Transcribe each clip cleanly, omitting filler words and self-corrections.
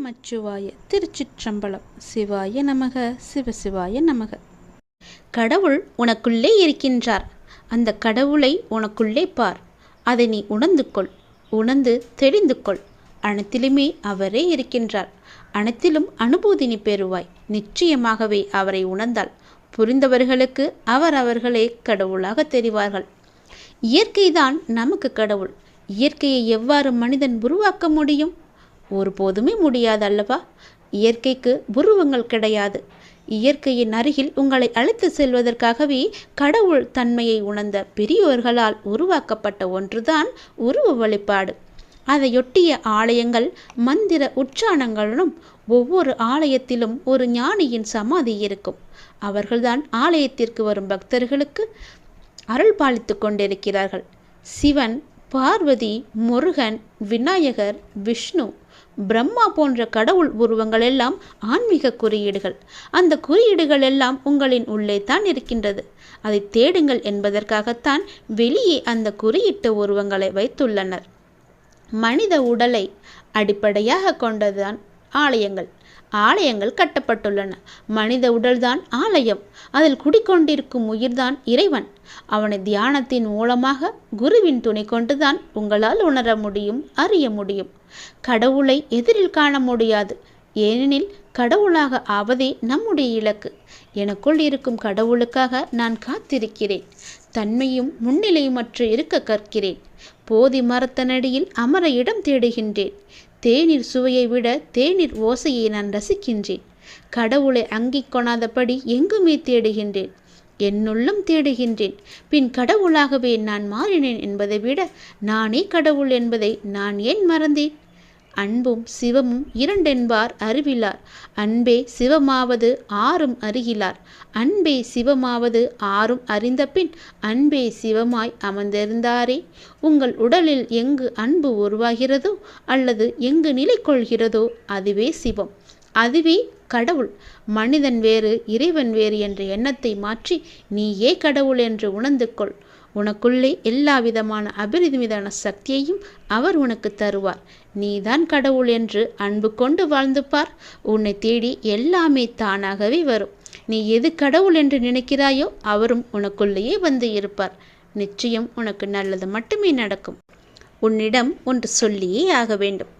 நமச்சிவாய. திருச்சிற்றம்பலம். சிவாய நமக. சிவசிவாய நமக. கடவுள் உனக்குள்ளே இருக்கின்றார். அந்த கடவுளை உனக்குள்ளே பார். அதை நீ உணர்ந்து கொள். உணர்ந்து தெரிந்து கொள். அனைத்திலுமே அவரே இருக்கின்றார். அனைத்திலும் அனுபூதி நீ பெறுவாய். நிச்சயமாகவே அவரை உணர்ந்தால் புரிந்தவர்களுக்கு அவர்களே கடவுளாக தெரிவார்கள். இயற்கைதான் நமக்கு கடவுள். இயற்கையை எவ்வாறு மனிதன் உருவாக்க முடியும்? ஒருபோதுமே முடியாது அல்லவா? இயற்கைக்கு உருவங்கள் கிடையாது. இயற்கையின் அருகில் உங்களை அழைத்து செல்வதற்காகவே கடவுள் தன்மையை உணர்ந்த பெரியோர்களால் உருவாக்கப்பட்ட ஒன்றுதான் உருவ வழிபாடு. அதையொட்டிய ஆலயங்கள் மந்திர உச்சாரணங்களுடன் ஒவ்வொரு ஆலயத்திலும் ஒரு ஞானியின் சமாதி இருக்கும். அவர்கள்தான் ஆலயத்திற்கு வரும் பக்தர்களுக்கு அருள் பாலித்து கொண்டிருக்கிறார்கள். சிவன், பார்வதி, முருகன், விநாயகர், விஷ்ணு, பிரம்மா போன்ற கடவுள் உருவங்கள் எல்லாம் ஆன்மீக குறியீடுகள். அந்த குறியீடுகள் எல்லாம் உங்களின் உள்ளே தான் இருக்கின்றது. அதை தேடுங்கள் என்பதற்காகத்தான் வெளியே அந்த குறியிட்ட உருவங்களை வைத்துள்ளனர். மனித உடலை அடிப்படையாக கொண்டதுதான் ஆலயங்கள் கட்டப்பட்டுள்ளன. மனித உடல்தான் ஆலயம். அதில் குடிக்கொண்டிருக்கும் உயிர்தான் இறைவன். அவனை தியானத்தின் மூலமாக குருவின் துணை கொண்டுதான் உங்களால் உணர முடியும், அறிய முடியும். கடவுளை எதிரில் காண முடியாது. ஏனெனில் கடவுளாக ஆவதே நம்முடைய இலக்கு. எனக்குள் இருக்கும் கடவுளுக்காக நான் காத்திருக்கிறேன். தன்மையும் முன்னிலையுமற்று இருக்க கற்கிறேன். போதி மரத்தனடியில் அமர இடம் தேடுகின்றேன். தேநீர் சுவையை விட தேநீர் ஓசையை நான் ரசிக்கின்றேன். கடவுளை அங்கிக் கொணாதபடி எங்குமே தேடுகின்றேன். என்னுள்ளும் தேடுகின்றேன். பின் கடவுளாகவே நான் மாறினேன் என்பதை விட நானே கடவுள் என்பதை நான் ஏன் மறந்தேன்? அன்பும் சிவமும் இரண்டென்பார் அறிவிலார். அன்பே சிவமாவது ஆறும் அறிகிலார். அன்பே சிவமாவது ஆறும் அறிந்த பின் அன்பே சிவமாய் அமர்ந்திருந்தாரே. உங்கள் உடலில் எங்கு அன்பு உருவாகிறதோ அல்லது எங்கு நிலை கொள்கிறதோ அதுவே சிவம், அதுவே கடவுள். மனிதன் வேறு, இறைவன் வேறு என்ற எண்ணத்தை மாற்றி நீயே கடவுள் என்று உணர்ந்து கொள். உனக்குள்ளே எல்லா விதமான அபரிமிதமான சக்தியையும் அவர் உனக்கு தருவார். நீதான் கடவுள் என்று அன்பு கொண்டு வாழ்ந்து பார். உன்னை தேடி எல்லாமே தானாகவே வரும். நீ எது கடவுள் என்று நினைக்கிறாயோ அவரும் உனக்குள்ளேயே வந்து இருப்பார். நிச்சயம் உனக்கு நல்லது மட்டுமே நடக்கும். உன்னிடம் ஒன்று சொல்லியே ஆக வேண்டும்.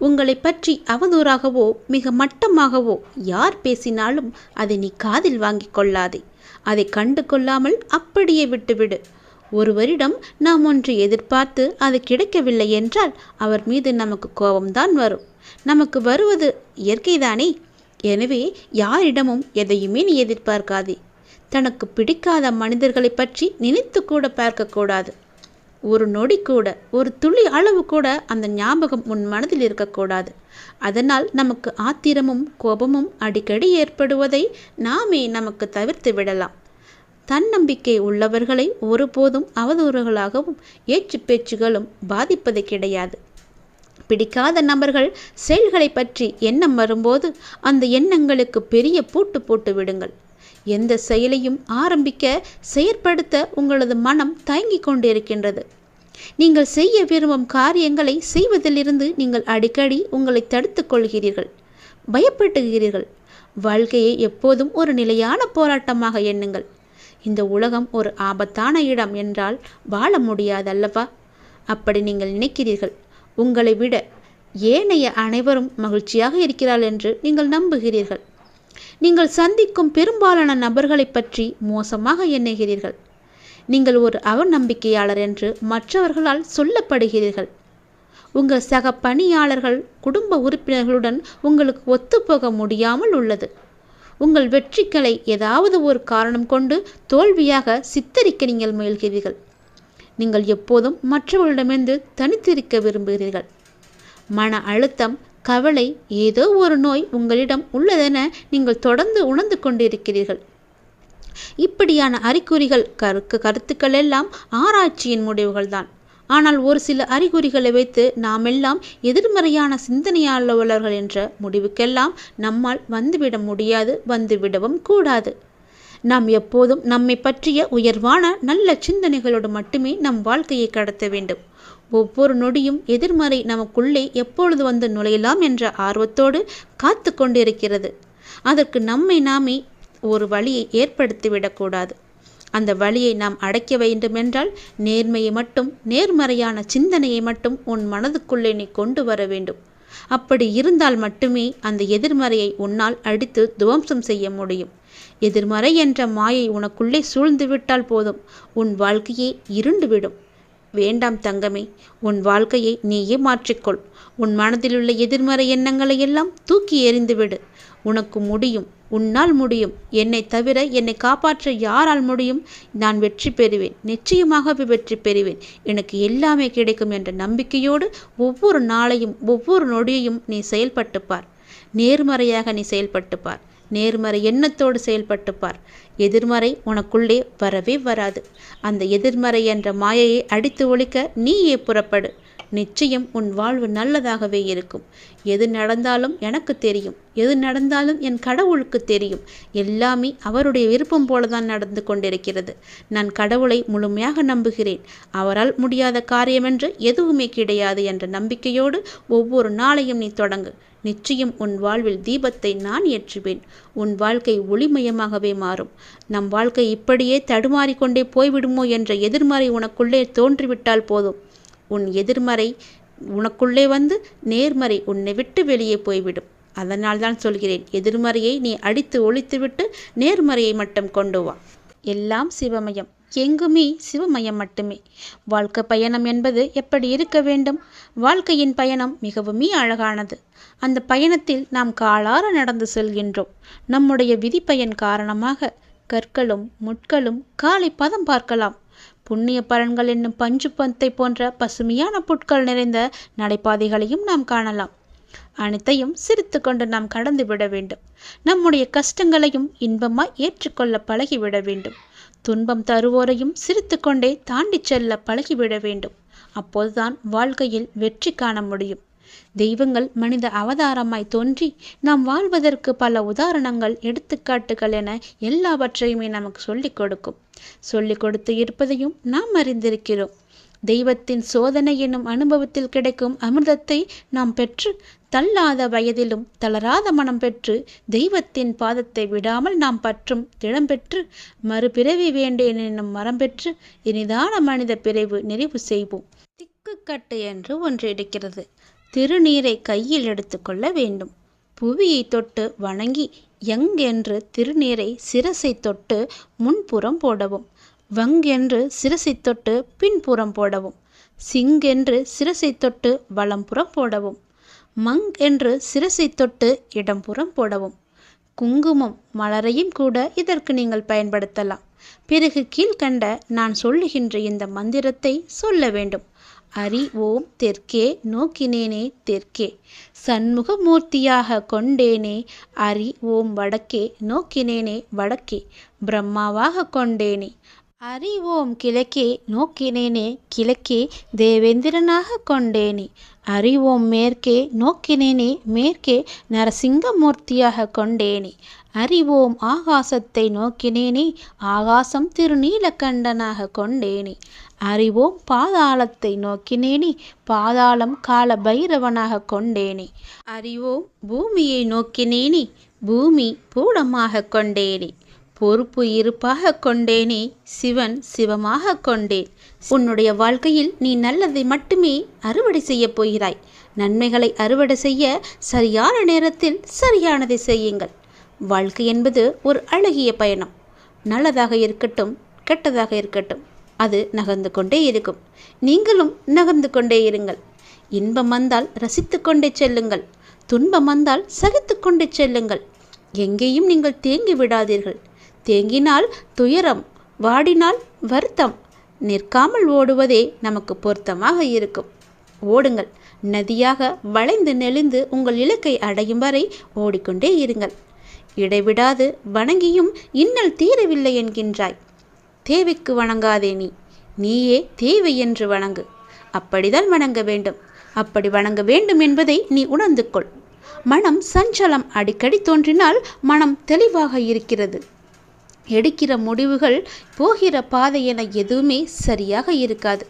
உங்களை பற்றி அவதூறாகவோ மிக மட்டமாகவோ யார் பேசினாலும் அதை நீ காதில் வாங்கி கொள்ளாதே. அதை கண்டு கொள்ளாமல் அப்படியே விட்டுவிடு. ஒருவரிடம் நாம் ஒன்று எதிர்பார்த்து அது கிடைக்கவில்லை என்றால் அவர் மீது நமக்கு கோபம்தான் வரும். நமக்கு வருவது இயற்கைதானே. எனவே யாரிடமும் எதையுமே நீ எதிர்பார்க்காதே. தனக்கு பிடிக்காத மனிதர்களை பற்றி நினைத்து கூட பார்க்கக்கூடாது. ஒரு நொடி கூட, ஒரு துளி அளவு கூட அந்த ஞாபகம் உன் மனதில் இருக்கக்கூடாது. அதனால் நமக்கு ஆத்திரமும் கோபமும் அடிக்கடி ஏற்படுவதை நாமே நமக்கு தவிர்த்து விடலாம். தன்னம்பிக்கை உள்ளவர்களை ஒருபோதும் அவதூறுகளாகவும் ஏச்சு பேச்சுகளும் பாதிப்பது கிடையாது. பிடிக்காத நபர்கள் செயல்களை பற்றி எண்ணம் வரும்போது அந்த எண்ணங்களுக்கு பெரிய பூட்டு போட்டு விடுங்கள். எந்த செயலையும் ஆரம்பிக்க, செயற்படுத்த உங்களது மனம் தயங்கி கொண்டிருக்கின்றது. நீங்கள் செய்ய விரும்பும் காரியங்களை செய்வதிலிருந்து நீங்கள் அடிக்கடி உங்களை தடுத்து கொள்கிறீர்கள், பயப்படுகிறீர்கள். வாழ்க்கையை எப்போதும் ஒரு நிலையான போராட்டமாக எண்ணுங்கள். இந்த உலகம் ஒரு ஆபத்தான இடம் என்றால் வாழ முடியாதல்லவா? அப்படி நீங்கள் நினைக்கிறீர்கள். உங்களை விட ஏனைய அனைவரும் மகிழ்ச்சியாக இருக்கிறார்கள் என்று நீங்கள் நம்புகிறீர்கள். நீங்கள் சந்திக்கும் பெரும்பாலான நபர்களை பற்றி மோசமாக எண்ணுகிறீர்கள். நீங்கள் ஒரு அவநம்பிக்கையாளர் என்று மற்றவர்களால் சொல்லப்படுகிறீர்கள். உங்கள் சக பணியாளர்கள், குடும்ப உறுப்பினர்களுடன் உங்களுக்கு ஒத்துப்போக முடியாமல் உள்ளது. உங்கள் வெற்றிகளை ஏதாவது ஒரு காரணம் கொண்டு தோல்வியாக சித்தரிக்க நீங்கள் முயல்கிறீர்கள். நீங்கள் எப்போதும் மற்றவர்களிடமிருந்து தனித்திருக்க விரும்புகிறீர்கள். மன அழுத்தம், கவலை, ஏதோ ஒரு நோய் உங்களிடம் உள்ளதென நீங்கள் தொடர்ந்து உணர்ந்து கொண்டிருக்கிறீர்கள். இப்படியான அறிகுறிகள் கருத்துக்கள் எல்லாம் ஆராய்ச்சியின் முடிவுகள்தான். ஆனால் ஒரு சில அறிகுறிகளை வைத்து நாமெல்லாம் எதிர்மறையான சிந்தனையாளர்கள் என்ற முடிவுக்கெல்லாம் நம்மால் வந்துவிட முடியாது, வந்துவிடவும் கூடாது. நாம் எப்போதும் நம்மை பற்றிய உயர்வான நல்ல சிந்தனைகளோடு மட்டுமே நம் வாழ்க்கையை கடத்த வேண்டும். ஒவ்வொரு நொடியும் எதிர்மறை நமக்குள்ளே எப்பொழுது வந்து நுழையலாம் என்ற ஆர்வத்தோடு காத்து கொண்டிருக்கிறது. அதற்கு நம்மை நாமே ஒரு வழியை ஏற்படுத்திவிடக்கூடாது. அந்த வழியை நாம் அடைக்க வேண்டுமென்றால் நேர்மையை மட்டும், நேர்மறையான சிந்தனையை மட்டும் உன் மனதுக்குள்ளே நீ கொண்டு வர வேண்டும். அப்படி இருந்தால் மட்டுமே அந்த எதிர்மறையை உன்னால் அடித்து துவம்சம் செய்ய முடியும். எதிர்மறை என்ற மாயை உனக்குள்ளே சூழ்ந்து விட்டால் போதும், உன் வாழ்க்கையே இருண்டுவிடும். வேண்டாம் தங்கமே, உன் வாழ்க்கையை நீயே மாற்றிக்கொள். உன் மனதிலுள்ள எதிர்மறை எண்ணங்களை எல்லாம் தூக்கி எறிந்துவிடு. உனக்கு முடியும், உன்னால் முடியும். என்னை தவிர என்னை காப்பாற்ற யாரால் முடியும்? நான் வெற்றி பெறுவேன், நிச்சயமாகவே வெற்றி பெறுவேன். எனக்கு எல்லாமே கிடைக்கும் என்ற நம்பிக்கையோடு ஒவ்வொரு நாளையும் ஒவ்வொரு நொடியையும் நீ செயல்பட்டுப்பார். நேர்மறையாக நீ செயல்பட்டுப்பார். நேர்மறை எண்ணத்தோடு செயல்பட்டுப்பார். எதிர்மறை உனக்குள்ளே வரவே வராது. அந்த எதிர்மறை என்ற மாயையை அடித்து ஒழிக்க நீயே புறப்படு. நிச்சயம் உன் வாழ்வு நல்லதாகவே இருக்கும். எது நடந்தாலும் எனக்கு தெரியும், எது நடந்தாலும் என் கடவுளுக்கு தெரியும். எல்லாமே அவருடைய விருப்பம் போலதான் நடந்து கொண்டிருக்கிறது. நான் கடவுளை முழுமையாக நம்புகிறேன். அவரால் முடியாத காரியமென்று எதுவுமே கிடையாது என்ற நம்பிக்கையோடு ஒவ்வொரு நாளையும் நீ தொடங்கு. நிச்சயம் உன் வாழ்வில் தீபத்தை நான் ஏற்றுவேன். உன் வாழ்க்கை ஒளிமயமாகவே மாறும். நம் வாழ்க்கை இப்படியே தடுமாறிக்கொண்டே போய்விடுமோ என்ற எதிர்மறை உனக்குள்ளே தோன்றிவிட்டால் போதும். உன் எதிர்மறை உனக்குள்ளே வந்து நேர்மறை உன்னை விட்டு வெளியே போய்விடும். அதனால் தான் சொல்கிறேன், எதிர்மறையை நீ அடித்து ஒழித்துவிட்டு நேர்மறையை மட்டும் கொண்டு வா. எல்லாம் சிவமயம், எங்குமே சிவமயம் மட்டுமே. வாழ்க்கை பயணம் என்பது எப்படி இருக்க வேண்டும்? வாழ்க்கையின் பயணம் மிகவுமே அழகானது. அந்த பயணத்தில் நாம் காலார நடந்து செல்கின்றோம். நம்முடைய விதிப்பயன் காரணமாக கற்களும் முட்களும் காலை பதம் பார்க்கலாம். புண்ணிய பலன்கள் என்னும் பஞ்சு பந்தை போன்ற பசுமையான புட்கள் நிறைந்த நடைபாதைகளையும் நாம் காணலாம். அனைத்தையும் சிரித்து கொண்டு நாம் கடந்து விட வேண்டும். நம்முடைய கஷ்டங்களையும் இன்பமாய் ஏற்றுக்கொள்ள பழகிவிட வேண்டும். துன்பம் தருவோரையும் சிரித்து கொண்டே தாண்டி செல்ல பழகிவிட வேண்டும். அப்போதுதான் வாழ்க்கையில் வெற்றி காண முடியும். தெய்வங்கள் மனித அவதாரமாய் தோன்றி நாம் வாழ்வதற்கு பல உதாரணங்கள், எடுத்துக்காட்டுகள் என எல்லாவற்றையுமே நமக்கு சொல்லிக் கொடுக்கும். சொல்லிக் கொடுத்து இருப்பதையும் நாம் அறிந்திருக்கிறோம். தெய்வத்தின் சோதனை என்னும் அனுபவத்தில் கிடைக்கும் அமிர்தத்தை நாம் பெற்று, தள்ளாத வயதிலும் தளராத மனம் பெற்று, தெய்வத்தின் பாதத்தை விடாமல் நாம் பற்றும் திடம் பெற்று, மறுபிறவி வேண்டேன் என்னும் மரம் பெற்று இனிதான மனித பிறவு நிறைவு செய்வோம். திக்குக்கட்டு என்று ஒன்று இருக்கிறது. திருநீரை கையில் எடுத்துக்கொள்ள வேண்டும். புவியை தொட்டு வணங்கி எங்கென்று திருநீரை சிரசை தொட்டு முன்புறம் போடவும். வங்கென்று சிரசை தொட்டு பின்புறம் போடவும். சிங்கென்று சிரசை தொட்டு வலம்புறம் போடவும். மங் என்று சிரசை தொட்டு இடம்புறம் போடவும். குங்குமம் மலரையும் கூட இதற்கு நீங்கள் பயன்படுத்தலாம். பிறகு கீழ்கண்ட நான் சொல்லுகின்ற இந்த மந்திரத்தை சொல்ல வேண்டும். அரி ஓம் தெற்கே நோக்கினேனே தெற்கே, சண்முகமூர்த்தியாக கொண்டேனே. அரி ஓம் வடக்கே நோக்கினேனே வடக்கே, பிரம்மாவாக கொண்டேனே. அரி ஓம் கிழக்கே நோக்கினேனே கிழக்கே, தேவேந்திரனாக கொண்டேனே. அரி ஓம் மேற்கே நோக்கினேனே மேற்கே, நரசிங்கமூர்த்தியாக கொண்டேனே. அரி ஓம் ஆகாசத்தை நோக்கினேனே, ஆகாசம் திருநீலகண்டனாக கொண்டேனே. அறிவோம் பாதாளத்தை நோக்கினேனே, பாதாளம் கால பைரவனாக கொண்டேனே. அறிவோம் பூமியை நோக்கினேனே, பூமி பூடமாக கொண்டேனே. பொறுப்பு இருப்பாக கொண்டேனே, சிவன் சிவமாக கொண்டேன். உன்னுடைய வாழ்க்கையில் நீ நல்லதை மட்டுமே அறுவடை செய்ய போகிறாய். நன்மைகளை அறுவடை செய்ய சரியான நேரத்தில் சரியானதை செய்யுங்கள். வாழ்க்கை என்பது ஒரு அழகிய பயணம். நல்லதாக இருக்கட்டும், கெட்டதாக இருக்கட்டும், அது நகர்ந்து கொண்டே இருக்கும். நீங்களும் நகர்ந்து கொண்டே இருங்கள். இன்பம் வந்தால் ரசித்து கொண்டே செல்லுங்கள். துன்பம் வந்தால் சகித்து கொண்டே செல்லுங்கள். எங்கேயும் நீங்கள் தேங்கி விடாதீர்கள். தேங்கினால் துயரம், வாடினால் வருத்தம். நிற்காமல் ஓடுவதே நமக்கு பொருத்தமாக இருக்கும். ஓடுங்கள். நதியாக வளைந்து நெளிந்து உங்கள் இலக்கை அடையும் வரை ஓடிக்கொண்டே இருங்கள். இடைவிடாது வணங்கியும் இன்னல் தீரவில்லை என்கின்றாய். தேவைக்கு வணங்காதே, நீயே தேவை என்று வணங்கு. அப்படிதான் வணங்க வேண்டும். அப்படி வணங்க வேண்டும் என்பதை நீ உணர்ந்து கொள். மனம் சஞ்சலம் அடிக்கடி தோன்றினால் மனம் தெளிவாக இருக்கிறது. எடுக்கிற முடிவுகள், போகிற பாதை என எதுவுமே சரியாக இருக்காது.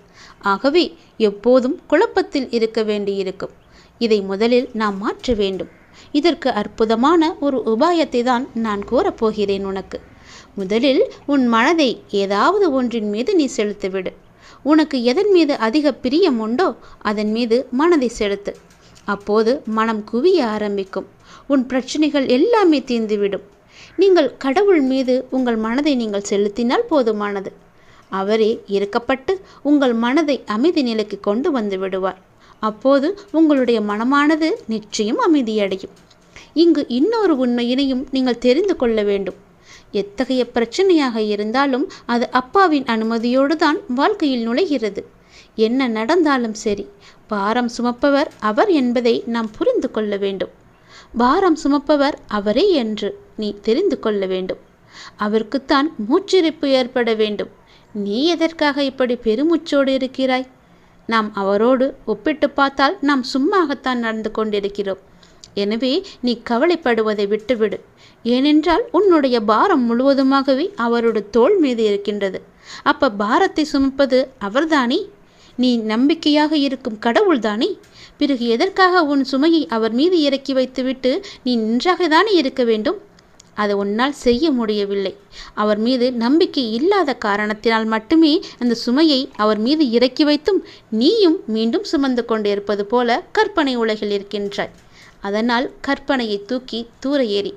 ஆகவே எப்போதும் குழப்பத்தில் இருக்க வேண்டியிருக்கும். இதை முதலில் நாம் மாற்ற வேண்டும். இதற்கு அற்புதமான ஒரு உபாயத்தை தான் நான் கூறப்போகிறேன் உனக்கு. முதலில் உன் மனதை ஏதாவது ஒன்றின் மீது நீ செலுத்திவிடு. உனக்கு எதன் மீது அதிக பிரியம் உண்டோ அதன் மீது மனதை செலுத்து. அப்போது மனம் குவிய ஆரம்பிக்கும். உன் பிரச்சனைகள் எல்லாமே தீர்ந்துவிடும். நீங்கள் கடவுள் மீது உங்கள் மனதை நீங்கள் செலுத்தினால் போதுமானது. அவரே இறக்கப்பட்டு உங்கள் மனதை அமைதி நிலைக்கு கொண்டு வந்து விடுவார். அப்போது உங்களுடைய மனமானது நிச்சயம் அமைதியடையும். இங்கு இன்னொரு உண்மையினையும் நீங்கள் தெரிந்து கொள்ள வேண்டும். எத்தகைய பிரச்சனையாக இருந்தாலும் அது அப்பாவின் அனுமதியோடு தான் வாழ்க்கையில் நுழைகிறது. என்ன நடந்தாலும் சரி, பாரம் சுமப்பவர் அவர் என்பதை நாம் புரிந்து கொள்ள வேண்டும். பாரம் சுமப்பவர் அவரே என்று நீ தெரிந்து கொள்ள வேண்டும். அவருக்குத்தான் மூச்சிறைப்பு ஏற்பட வேண்டும். நீ எதற்காக இப்படி பெருமூச்சோடு இருக்கிறாய்? நாம் அவரோடு ஒப்பிட்டு பார்த்தால் நாம் சும்மாகத்தான் நடந்து கொண்டிருக்கிறோம். எனவே நீ கவலைப்படுவதை விட்டுவிடு. ஏனென்றால் உன்னுடைய பாரம் முழுவதுமாகவே அவரோட தோள் மீது இருக்கின்றது. அப்ப பாரத்தை சுமப்பது அவர்தானே? நீ நம்பிக்கையாக இருக்கும் கடவுள்தானே? பிறகு எதற்காக உன் சுமையை அவர் மீது இறக்கி வைத்துவிட்டு நீ நின்றாக தானே இருக்க வேண்டும்? அதை உன்னால் செய்ய முடியவில்லை. அவர் மீது நம்பிக்கை இல்லாத காரணத்தினால் மட்டுமே அந்த சுமையை அவர் மீது இறக்கி வைத்தும் நீயும் மீண்டும் சுமந்து கொண்டிருப்பது போல கற்பனை உலகில் இருக்கின்றாய். அதனால் கற்பனையை தூக்கி தூர ஏறி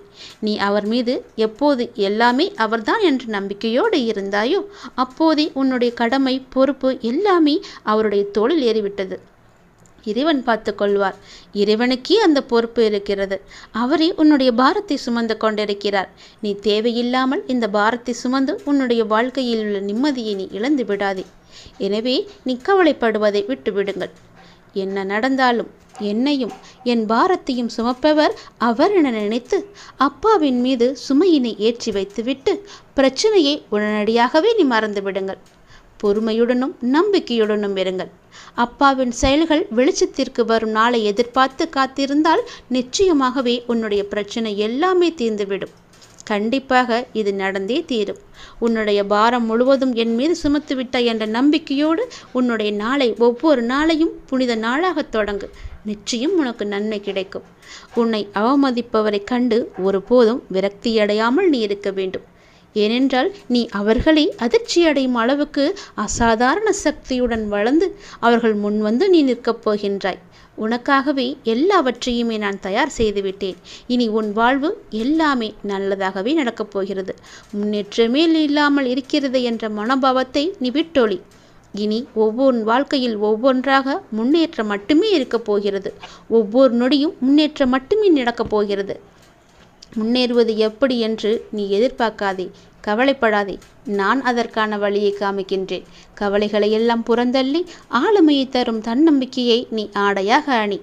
நீ அவர் மீது எப்போது எல்லாமே அவர்தான் என்ற நம்பிக்கையோடு இருந்தாயோ அப்போதே உன்னுடைய கடமை, பொறுப்பு எல்லாமே அவருடைய தோளில் ஏறிவிட்டது. இறைவன் பார்த்து கொள்வார். இறைவனுக்கே அந்த பொறுப்பு இருக்கிறது. அவரே உன்னுடைய பாரத்தை சுமந்து கொண்டிருக்கிறார். நீ தேவையில்லாமல் இந்த பாரத்தை சுமந்து உன்னுடைய வாழ்க்கையில் உள்ள நிம்மதியை நீ இழந்து விடாதே. எனவே நீ கவலைப்படுவதை விட்டு விடுங்கள். என்ன நடந்தாலும் என்னையும் என் பாரத்தையும் சுமப்பவர் அவர் என நினைத்து அப்பாவின் மீது சுமையினை ஏற்றி வைத்துவிட்டு பிரச்சனையை உடனடியாகவே நீ மறந்து விடுங்கள். பொறுமையுடனும் நம்பிக்கையுடனும் இருங்கள். அப்பாவின் செயல்கள் வெளிச்சத்திற்கு வரும் நாளை எதிர்பார்த்து காத்திருந்தால் நிச்சயமாகவே உன்னுடைய பிரச்சனை எல்லாமே தீர்ந்துவிடும். கண்டிப்பாக இது நடந்தே தீரும். உன்னுடைய பாரம் முழுவதும் என் மீது சுமத்துவிட்டாய் என்ற நம்பிக்கையோடு உன்னுடைய நாளை ஒவ்வொரு நாளையும் புனித நாளாக தொடங்கு. நிச்சயம் உனக்கு நன்மை கிடைக்கும். உன்னை அவமதிப்பவரை கண்டு ஒருபோதும் விரக்தியடையாமல் நீ இருக்க வேண்டும். ஏனென்றால் நீ அவர்களை அதிர்ச்சியடையும் அளவுக்கு அசாதாரண சக்தியுடன் வளர்ந்து அவர்கள் முன்வந்து நீ நிற்கப் போகின்றாய். உனக்காகவே எல்லாவற்றையுமே நான் தயார் செய்துவிட்டேன். இனி உன் வாழ்வு எல்லாமே நல்லதாகவே நடக்கப் போகிறது. முன்னேற்றமே இல்லாமல் இருக்கிறது என்ற மனோபாவத்தை நீ விட்டொழி. இனி ஒவ்வொரு வாழ்க்கையில் ஒவ்வொன்றாக முன்னேற்றம் மட்டுமே இருக்கப் போகிறது. ஒவ்வொரு நொடியும் முன்னேற்றம் மட்டுமே நடக்கப் போகிறது. முன்னேறுவது எப்படி என்று நீ எதிர்பார்க்காதே, கவலைப்படாதே. நான் அதற்கான வழியை காமிக்கின்றேன். கவலைகளை எல்லாம் புறந்தள்ளி ஆளுமையை தரும் தன்னம்பிக்கையை நீ ஆடையாக அணி.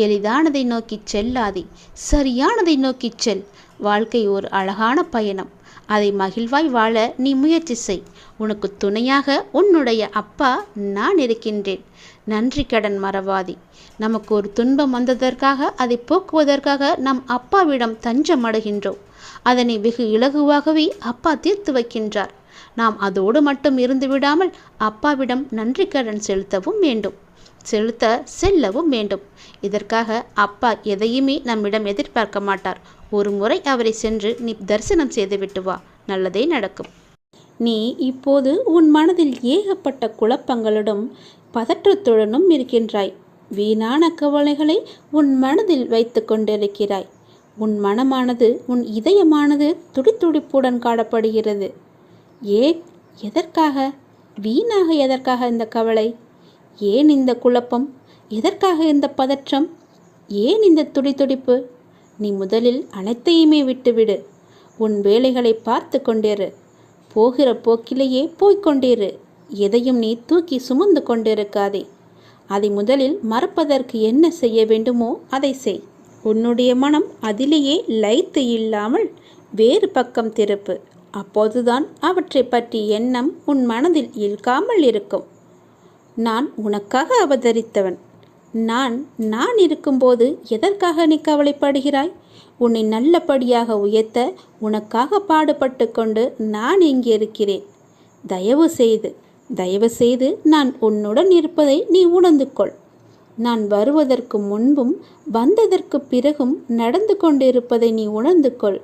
எளிதானதை நோக்கி செல்லாதே, சரியானதை நோக்கி செல். வாழ்க்கை ஒரு அழகான பயணம். அதை மகிழ்வாய் வாழ நீ முயற்சி செய். உனக்கு துணையாக உன்னுடைய அப்பா நான் இருக்கின்றேன். நன்றி கடன் மறவாதி. நமக்கு ஒரு துன்பம் வந்ததற்காக அதை போக்குவதற்காக நம் அப்பாவிடம் தஞ்சம் அடைகின்றோம். அதனை வெகு இலகுவாகவே அப்பா தீர்த்து வைக்கின்றார். நாம் அதோடு மட்டும் இருந்து விடாமல் அப்பாவிடம் நன்றி கடன் செலுத்தவும் வேண்டும். செல்லவும் வேண்டும். இதற்காக அப்பா எதையுமே நம்மிடம் எதிர்பார்க்க மாட்டார். ஒரு முறை அவரை சென்று நீ தரிசனம் செய்துவிட்டு வா, நல்லதே நடக்கும். நீ இப்போது உன் மனதில் ஏகப்பட்ட குழப்பங்களுடன் பதற்றத்துடனும் இருக்கின்றாய். வீணான கவலைகளை உன் மனதில் வைத்து கொண்டிருக்கிறாய். உன் மனமானது, உன் இதயமானது துடித்துடிப்புடன் காணப்படுகிறது. ஏன்? எதற்காக? வீணாக எதற்காக இந்த கவலை? ஏன் இந்த குழப்பம்? எதற்காக இந்த பதற்றம்? ஏன் இந்த துடித்துடிப்பு? நீ முதலில் அனைத்தையுமே விட்டுவிடு. உன் வேலைகளை பார்த்து கொண்டிரு. போகிற போக்கிலேயே போய்கொண்டிரு. எதையும் நீ தூக்கி சுமந்து கொண்டிருக்காதே. அதை முதலில் மறப்பதற்கு என்ன செய்ய வேண்டுமோ அதை செய். உன்னுடைய மனம் அதிலேயே லயித்து இல்லாமல் வேறு பக்கம் திருப்பு. அப்போதுதான் அவற்றை பற்றி எண்ணம் உன் மனதில் இழுக்காமல் இருக்கும். நான் உனக்காக அவதரித்தவன். நான் இருக்கும்போது எதற்காக நீ கவலைப்படுகிறாய்? உன்னை நல்லபடியாக உயர்த்த உனக்காக பாடுபட்டு கொண்டு நான் இங்கே இருக்கிறேன். தயவு செய்து தயவு செய்து நான் உன்னுடன் இருப்பதை நீ உணர்ந்து கொள். நான் வருவதற்கு முன்பும் வந்ததற்கு பிறகும் நடந்து கொண்டிருப்பதை நீ உணர்ந்து கொள்.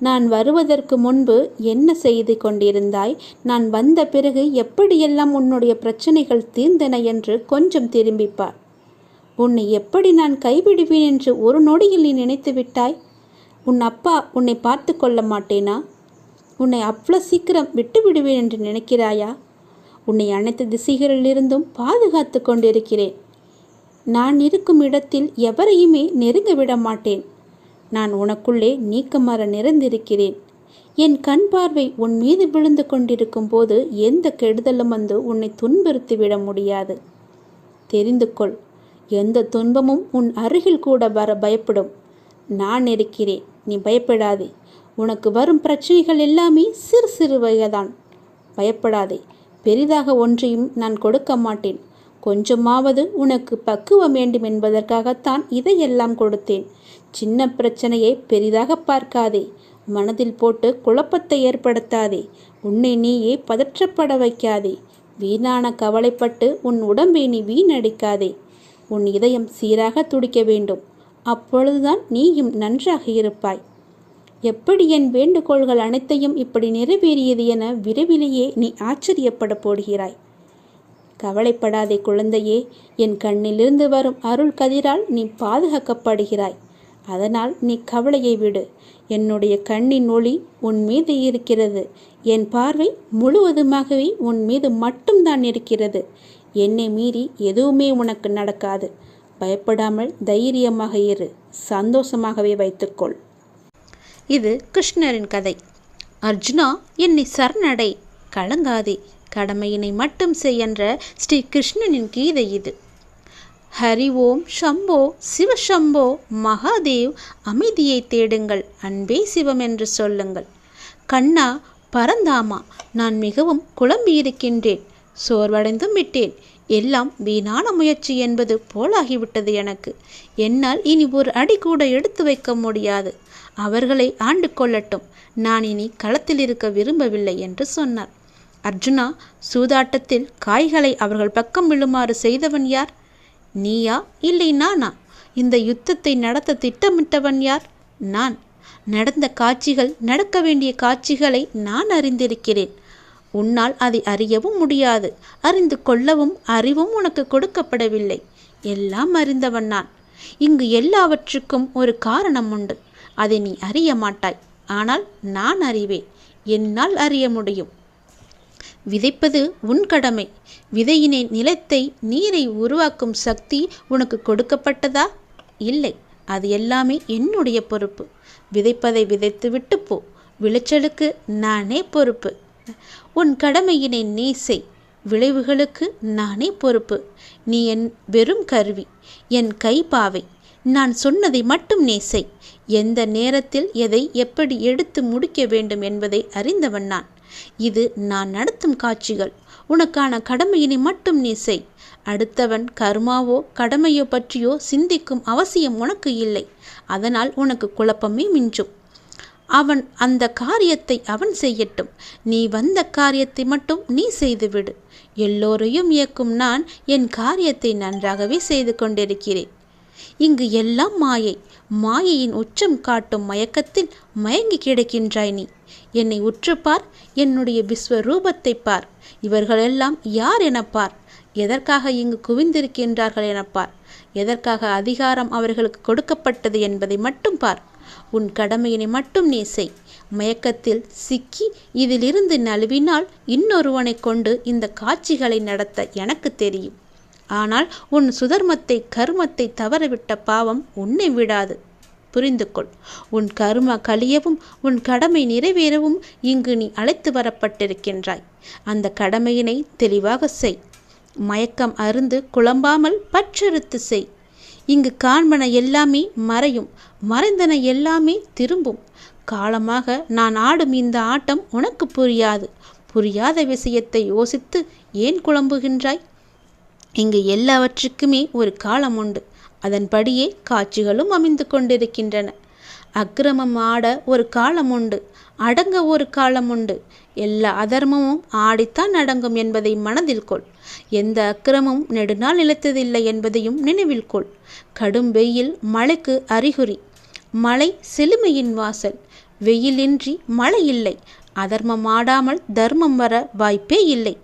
நான் வருவதற்கு முன்பு என்ன செய்து கொண்டிருந்தாய், நான் வந்த பிறகு எப்படியெல்லாம் உன்னுடைய பிரச்சனைகள் தீர்ந்தன என்று கொஞ்சம் திரும்பிப்பார். உன்னை எப்படி நான் கைவிடுவேன் என்று ஒரு நொடியில் நீ நினைத்து விட்டாய்? உன் அப்பா உன்னை பார்த்து கொள்ள மாட்டேனா? உன்னை அவ்வளோ சீக்கிரம் விட்டு விடுவேன் என்று நினைக்கிறாயா? உன்னை அனைத்து திசைகளிலிருந்தும் பாதுகாத்து கொண்டிருக்கிறேன். நான் இருக்கும் இடத்தில் எவரையுமே நெருங்க விட மாட்டேன். நான் உனக்குள்ளே நீக்கமர நிறைந்திருக்கிறேன். என் கண் பார்வை உன் மீது விழுந்து கொண்டிருக்கும் போது எந்த கெடுதலும் வந்து உன்னை துன்புறுத்திவிட முடியாது. தெரிந்து கொள், எந்த துன்பமும் உன் அருகில் கூட வர பயப்படும். நான் இருக்கிறேன், நீ பயப்படாதே. உனக்கு வரும் பிரச்சனைகள் எல்லாமே சிறு சிறு வகைதான். பயப்படாதே. பெரிதாக ஒன்றையும் நான் கொடுக்க மாட்டேன். கொஞ்சமாவது உனக்கு பக்குவம் வேண்டும் என்பதற்காகத்தான் இதையெல்லாம் கொடுத்தேன். சின்ன பிரச்சனையை பெரிதாக பார்க்காதே. மனதில் போட்டு குழப்பத்தை ஏற்படுத்தாதே. உன்னை நீயே பதற்றப்பட வைக்காதே. வீணான கவலைப்பட்டு உன் உடம்பை நீ வீணடிக்காதே. உன் இதயம் சீராக துடிக்க வேண்டும். அப்பொழுதுதான் நீயும் நன்றாக இருப்பாய். எப்படி என் வேண்டுகோள்கள் அனைத்தையும் இப்படி நிறைவேறியது என விரைவிலேயே நீ ஆச்சரியப்பட போடுகிறாய். கவலைப்படாதே குழந்தையே. என் கண்ணிலிருந்து வரும் அருள் கதிரால் நீ பாதுகாக்கப்படுகிறாய். அதனால் நீ கவலையை விடு. என்னுடைய கண்ணின் ஒளி உன் மீது இருக்கிறது. என் பார்வை முழுவதுமாகவே உன் மீது மட்டும்தான் இருக்கிறது. என்னை மீறி எதுவுமே உனக்கு நடக்காது. பயப்படாமல் தைரியமாக இரு. சந்தோஷமாகவே வைத்துக்கொள். இது கிருஷ்ணரின் கதை. அர்ஜுனா, என்னை சரணடை, கலங்காதே, கடமையினை மட்டும் செய் என்ற ஸ்ரீ கிருஷ்ணனின் கீதை இது. ஹரி ஓம் சம்போ சிவசம்போ மகாதேவ். அமைதியை தேடுங்கள், அன்பே சிவம் என்று சொல்லுங்கள். கண்ணா பரந்தாமா, நான் மிகவும் குழம்பியிருக்கின்றேன், சோர்வடைந்தும் விட்டேன். எல்லாம் வீணான முயற்சி என்பது போலாகிவிட்டது எனக்கு. என்னால் இனி ஒரு அடி கூட எடுத்து வைக்க முடியாது. அவர்களை ஆண்டு கொள்ளட்டும். நான் இனி களத்தில் இருக்க விரும்பவில்லை என்று சொன்னார். அர்ஜுனா, சூதாட்டத்தில் காய்களை அவர்கள் பக்கம் விழுமாறு செய்தவன் யார்? நீயா இல்லை நானா? இந்த யுத்தத்தை நடத்த திட்டமிட்டவன் யார்? நான். நடந்த காட்சிகள், நடக்க வேண்டிய காட்சிகளை நான் அறிந்திருக்கிறேன். உன்னால் அதை அறியவும் முடியாது. அறிந்து கொள்ளவும் அறிவும் உனக்கு கொடுக்கப்படவில்லை. எல்லாம் அறிந்தவன் நான். இங்கு எல்லாவற்றுக்கும் ஒரு காரணம் உண்டு. அதை நீ அறிய மாட்டாய். ஆனால் நான் அறிவேன். என்னால் அறிய முடியும். விதைப்பது உன் கடமை. விதையினை, நிலத்தை, நீரை உருவாக்கும் சக்தி உனக்கு கொடுக்கப்பட்டதா? இல்லை. அது எல்லாமே என்னுடைய பொறுப்பு. விதைப்பதை விதைத்து விட்டு போ. விளைச்சலுக்கு நானே பொறுப்பு. உன் கடமையினை நீ செய். விளைவுகளுக்கு நானே பொறுப்பு. நீ என் வெறும் கருவி, என் கைப்பாவை. நான் சொன்னதை மட்டும் நீ செய். எந்த நேரத்தில் எதை எப்படி எடுத்து முடிக்க வேண்டும் என்பதை அறிந்தவன் நான். இது நான் நடத்தும் காட்சிகள். உனக்கான கடமையினை மட்டும் நீ செய். அடுத்தவன் கர்மாவோ கடமையோ பற்றியோ சிந்திக்கும் அவசியம் உனக்கு இல்லை. அதனால் உனக்கு குழப்பமே மிஞ்சும். அவன் அந்த காரியத்தை அவன் செய்யட்டும். நீ வந்த காரியத்தை மட்டும் நீ செய்துவிடு. எல்லோரையும் இயக்கும் நான் என் காரியத்தை நன்றாகவே செய்து கொண்டிருக்கிறேன். இங்கு எல்லாம் மாயை. மாயையின் உச்சம் காட்டும் மயக்கத்தில் மயங்கி கிடக்கின்றாய் நீ. என்னை உற்றுப்பார். என்னுடைய விஸ்வரூபத்தை பார். இவர்களெல்லாம் யார் என பார். எதற்காக இங்கு குவிந்திருக்கின்றார்கள் என பார். எதற்காக அதிகாரம் அவர்களுக்கு கொடுக்கப்பட்டது என்பதை மட்டும் பார். உன் கடமையினை மட்டும் நீ செய். மயக்கத்தில் சிக்கி இதிலிருந்து நழுவினால் இன்னொருவனை கொண்டு இந்த காட்சிகளை நடத்த எனக்கு தெரியும். ஆனால் உன் சுதர்மத்தை, கர்மத்தை தவறவிட்ட பாவம் உன்னை விடாது. புரிந்து கொள். உன் கர்ம கழியவும் உன் கடமை நிறைவேறவும் இங்கு நீ அழைத்து வரப்பட்டிருக்கின்றாய். அந்த கடமையினை தெளிவாக செய். மயக்கம் அருந்து குழம்பாமல் பற்றறுத்து செய். இங்கு காண்பன எல்லாமே மறையும். மறைந்தன எல்லாமே திரும்பும். காலமாக நான் ஆடும் இந்த ஆட்டம் உனக்கு புரியாது. புரியாத விஷயத்தை யோசித்து ஏன் குழம்புகின்றாய்? இங்கு எல்லாவற்றுக்குமே ஒரு காலம் உண்டு. அதன்படியே காட்சிகளும் அமைந்து கொண்டிருக்கின்றன. அக்கிரமம் ஆட ஒரு காலம் உண்டு, அடங்க ஒரு காலம் உண்டு. எல்லா அதர்மமும் ஆடித்தான் அடங்கும் என்பதை மனதில் கொள். எந்த அக்கிரமும் நெடுநாள் நிலைத்ததில்லை என்பதையும் நினைவில் கொள். கடும் வெயில் மழைக்கு அறிகுறி. மழை செழுமையின் வாசல். வெயிலின்றி மழை இல்லை. அதர்மம் ஆடாமல் தர்மம் வர வாய்ப்பே இல்லை.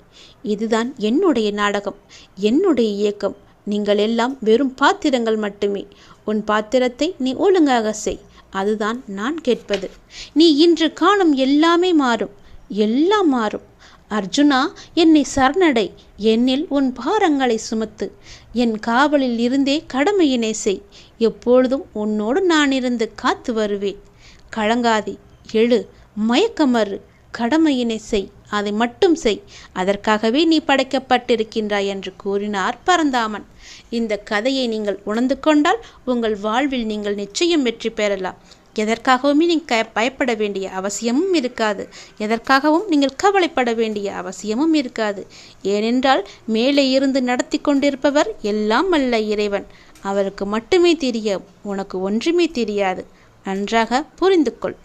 இதுதான் என்னுடைய நாடகம், என்னுடைய இயக்கம். நீங்கள் எல்லாம் வெறும் பாத்திரங்கள் மட்டுமே. உன் பாத்திரத்தை நீ ஒழுங்காக செய், அதுதான் நான் கேட்பது. நீ இன்று காணும் எல்லாமே மாறும், எல்லாம் மாறும். அர்ஜுனா, என்னை சரணடை. என்னில் உன் பாரங்களை சுமத்து. என் காவலில் இருந்தே கடமையினை செய். எப்பொழுதும் உன்னோடு நான் இருந்து காத்து வருவேன். கலங்காதே, எழு, மயக்கமறு. கடமையினை செய், அதை மட்டும் செய். அதற்காகவே நீ படைக்கப்பட்டிருக்கின்றாய் என்று கூறினார் பரந்தாமன். இந்த கதையை நீங்கள் உணர்ந்து கொண்டால் உங்கள் வாழ்வில் நீங்கள் நிச்சயம் வெற்றி பெறலாம். எதற்காகவுமே நீங்கள் பயப்பட வேண்டிய அவசியமும் இருக்காது. எதற்காகவும் நீங்கள் கவலைப்பட வேண்டிய அவசியமும் இருக்காது. ஏனென்றால் மேலே இருந்து நடத்தி கொண்டிருப்பவர் எல்லாம் வல்ல இறைவன். அவருக்கு மட்டுமே தெரியும், உனக்கு ஒன்றுமே தெரியாது. நன்றாக புரிந்து கொள்.